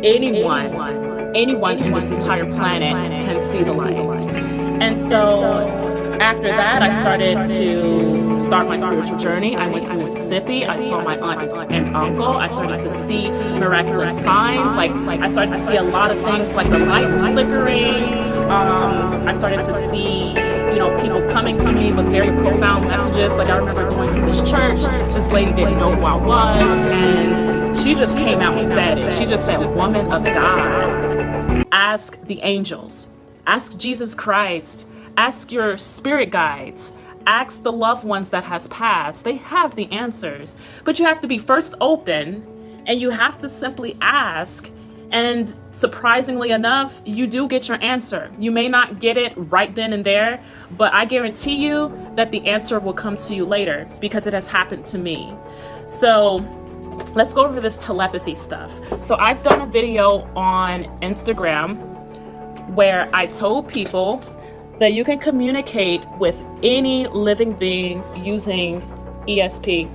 anyone in this entire planet can see the light. And so after that, I started to start my spiritual journey. I went to Mississippi. I saw my aunt and uncle. I started to see miraculous signs. Like, I started to see a lot of things, like the lights flickering. I started to see, people coming to me with very profound messages. Like, I remember going to this church. This lady didn't know who I was, and she just came out and said it. She just said, "Woman of God, ask the angels, ask Jesus Christ, ask your spirit guides, ask the loved ones that has passed. They have the answers. But you have to be first open, and you have to simply ask. And surprisingly enough, you do get your answer. You may not get it right then and there, but I guarantee you that the answer will come to you later, because it has happened to me." So let's go over this telepathy stuff. So I've done a video on Instagram where I told people that you can communicate with any living being using ESP,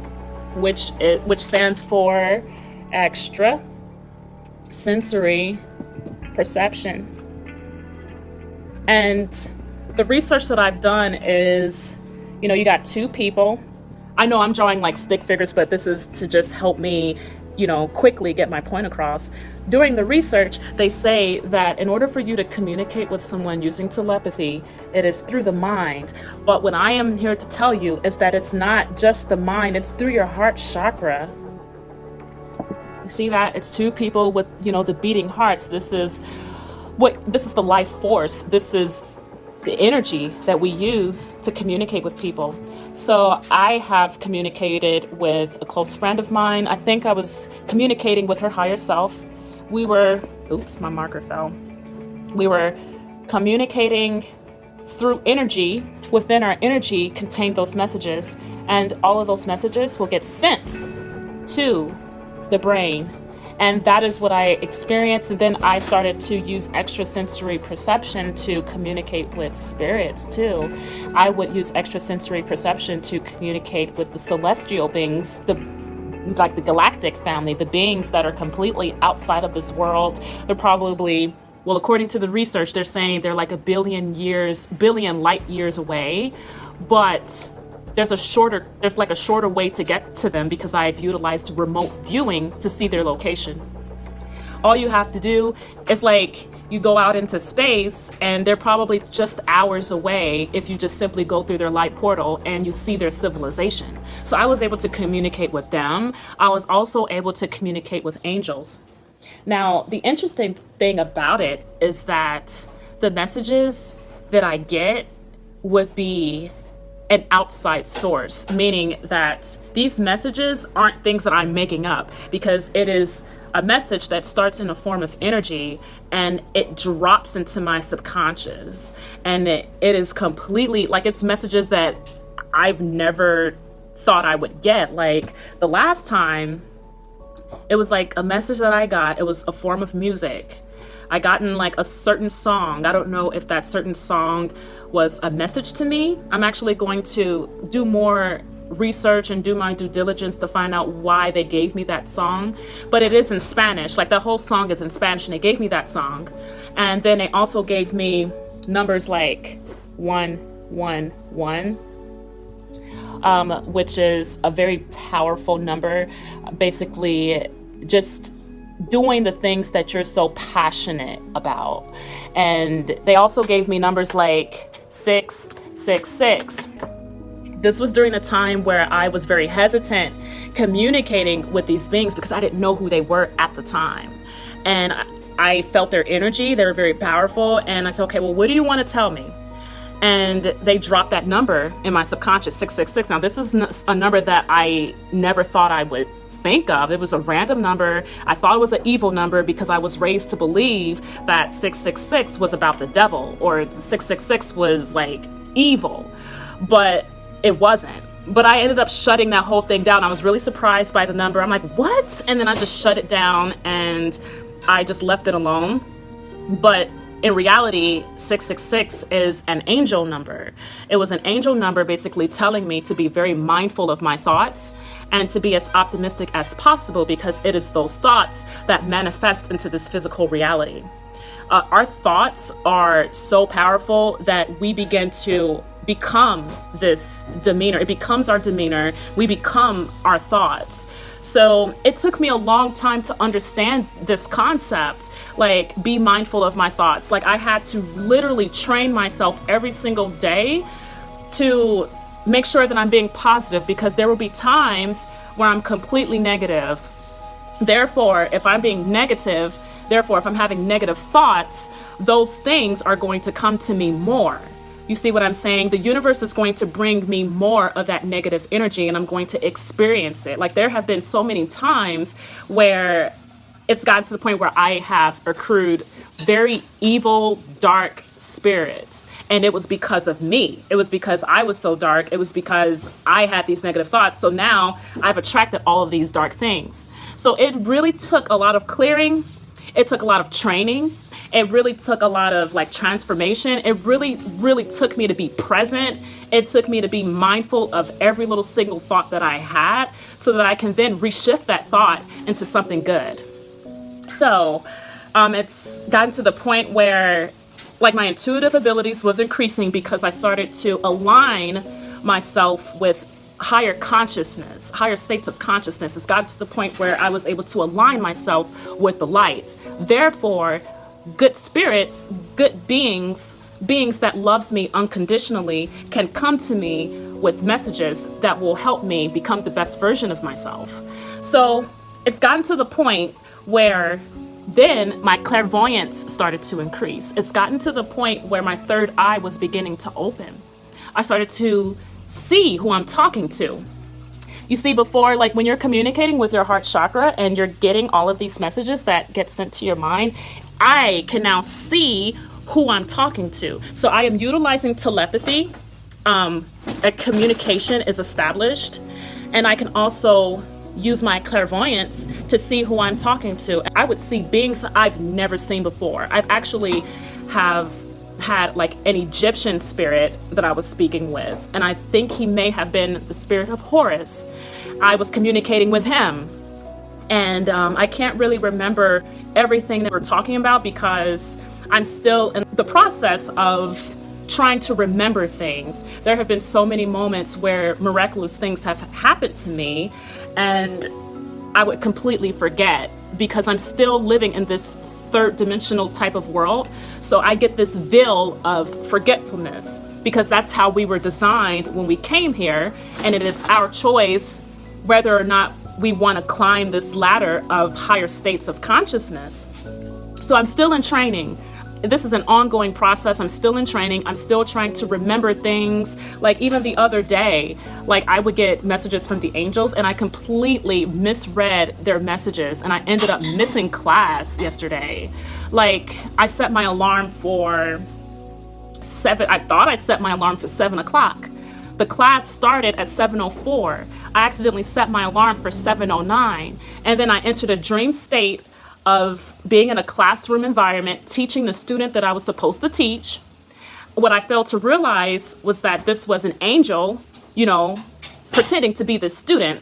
which stands for extra sensory perception. And the research that I've done is, you got two people. I know I'm drawing like stick figures, but this is to just help me, quickly get my point across. During the research, they say that in order for you to communicate with someone using telepathy, it is through the mind. But what I am here to tell you is that it's not just the mind, it's through your heart chakra. You see that? It's two people with, the beating hearts. This is the life force. This is the energy that we use to communicate with people. So I have communicated with a close friend of mine. I think I was communicating with her higher self. Oops, my marker fell. We were communicating through energy. Within our energy contained those messages, and all of those messages will get sent to the brain. And that is what I experienced. And then I started to use extrasensory perception to communicate with spirits too. I would use extrasensory perception to communicate with the celestial beings, like the galactic family, the beings that are completely outside of this world. They're probably, well, according to the research, they're saying they're like a billion light years away. But there's a shorter way to get to them, because I've utilized remote viewing to see their location. All you have to do is you go out into space, and they're probably just hours away if you just simply go through their light portal and you see their civilization. So I was able to communicate with them. I was also able to communicate with angels. Now, the interesting thing about it is that the messages that I get would be an outside source, meaning that these messages aren't things that I'm making up, because it is a message that starts in a form of energy and it drops into my subconscious, and it is completely it's messages that I've never thought I would get. Like the last time, it was like a message that I got, it was a form of music. I gotten a certain song. I don't know if that certain song was a message to me. I'm actually going to do more research and do my due diligence to find out why they gave me that song. But it is in Spanish. The whole song is in Spanish, and they gave me that song. And then they also gave me numbers like 111, which is a very powerful number. Basically, just doing the things that you're so passionate about. And they also gave me numbers like 666. This was during a time where I was very hesitant communicating with these beings, because I didn't know who they were at the time. And I felt their energy. They were very powerful. And I said, okay, well, what do you want to tell me? And they dropped that number in my subconscious, 666. Now, this is a number that I never thought I would think of. It was a random number. I thought it was an evil number, because I was raised to believe that 666 was about the devil, or the 666 was evil, but it wasn't. But I ended up shutting that whole thing down. I was really surprised by the number. I'm like, what? And then I just shut it down, and I just left it alone. But in reality, 666 is an angel number. It was an angel number basically telling me to be very mindful of my thoughts and to be as optimistic as possible, because it is those thoughts that manifest into this physical reality. Our thoughts are so powerful that we begin to become this demeanor. It becomes our demeanor. We become our thoughts. So it took me a long time to understand this concept, like be mindful of my thoughts. Like I had to literally train myself every single day to make sure that I'm being positive, because there will be times where I'm completely negative. Therefore, if I'm being negative, therefore, if I'm having negative thoughts, those things are going to come to me more. You see what I'm saying? The universe is going to bring me more of that negative energy, and I'm going to experience it. Like there have been so many times where it's gotten to the point where I have accrued very evil, dark spirits. And it was because of me. It was because I was so dark. It was because I had these negative thoughts. So now I've attracted all of these dark things. So it really took a lot of clearing. It took a lot of training. It really took a lot of like transformation. It really, really took me to be present. It took me to be mindful of every little single thought that I had, so that I can then reshift that thought into something good. So it's gotten to the point where like my intuitive abilities was increasing, because I started to align myself with higher consciousness, higher states of consciousness. It's gotten to the point where I was able to align myself with the light. Therefore, good spirits, good beings that loves me unconditionally can come to me with messages that will help me become the best version of myself. So it's gotten to the point where then my clairvoyance started to increase. It's gotten to the point where my third eye was beginning to open. I started to see who I'm talking to. You see, before, like when you're communicating with your heart chakra and you're getting all of these messages that get sent to your mind, I can now see who I'm talking to. So I am utilizing telepathy. A communication is established, and I can also use my clairvoyance to see who I'm talking to. I would see beings I've never seen before. I've actually have had like an Egyptian spirit that I was speaking with, and I think he may have been the spirit of Horus. I was communicating with him, and I can't really remember everything that we're talking about, because I'm still in the process of trying to remember things. There have been so many moments where miraculous things have happened to me, and I would completely forget, because I'm still living in this third dimensional type of world. So I get this veil of forgetfulness, because that's how we were designed when we came here, and it is our choice whether or not we want to climb this ladder of higher states of consciousness. So I'm still in training. This is an ongoing process. I'm still in training. I'm still trying to remember things. Like even the other day, like I would get messages from the angels, and I completely misread their messages, and I ended up missing class yesterday. Like I set my alarm for 7. I thought I set my alarm for 7 o'clock. The class started at 7:04. I accidentally set my alarm for 7:09, and then I entered a dream state of being in a classroom environment, teaching the student that I was supposed to teach. What I failed to realize was that this was an angel, pretending to be the student.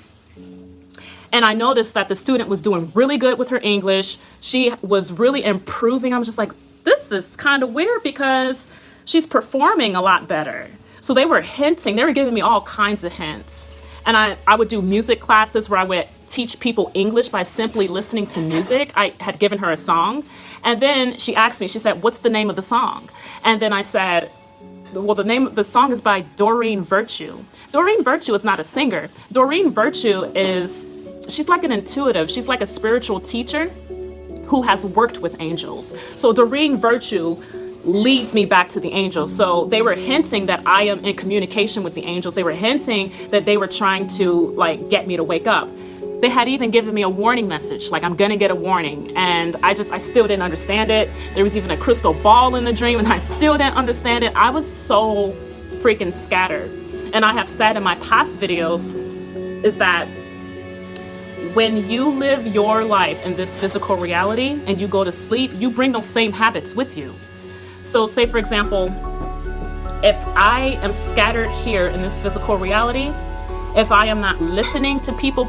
And I noticed that the student was doing really good with her English. She was really improving. I was just like, this is kind of weird, because she's performing a lot better. So they were giving me all kinds of hints. And I would do music classes where I would teach people English by simply listening to music. I had given her a song, and then she asked me, she said, what's the name of the song? And then I said, well, the name of the song is by Doreen Virtue. Doreen Virtue is not a singer. Doreen Virtue she's like an intuitive. She's like a spiritual teacher who has worked with angels. So Doreen Virtue leads me back to the angels. So they were hinting that I am in communication with the angels. They were hinting that they were trying to get me to wake up. They had even given me a warning message, like I'm gonna get a warning. And I still didn't understand it. There was even a crystal ball in the dream, and I still didn't understand it. I was so freaking scattered. And I have said in my past videos is that when you live your life in this physical reality and you go to sleep, you bring those same habits with you. So say, for example, if I am scattered here in this physical reality, if I am not listening to people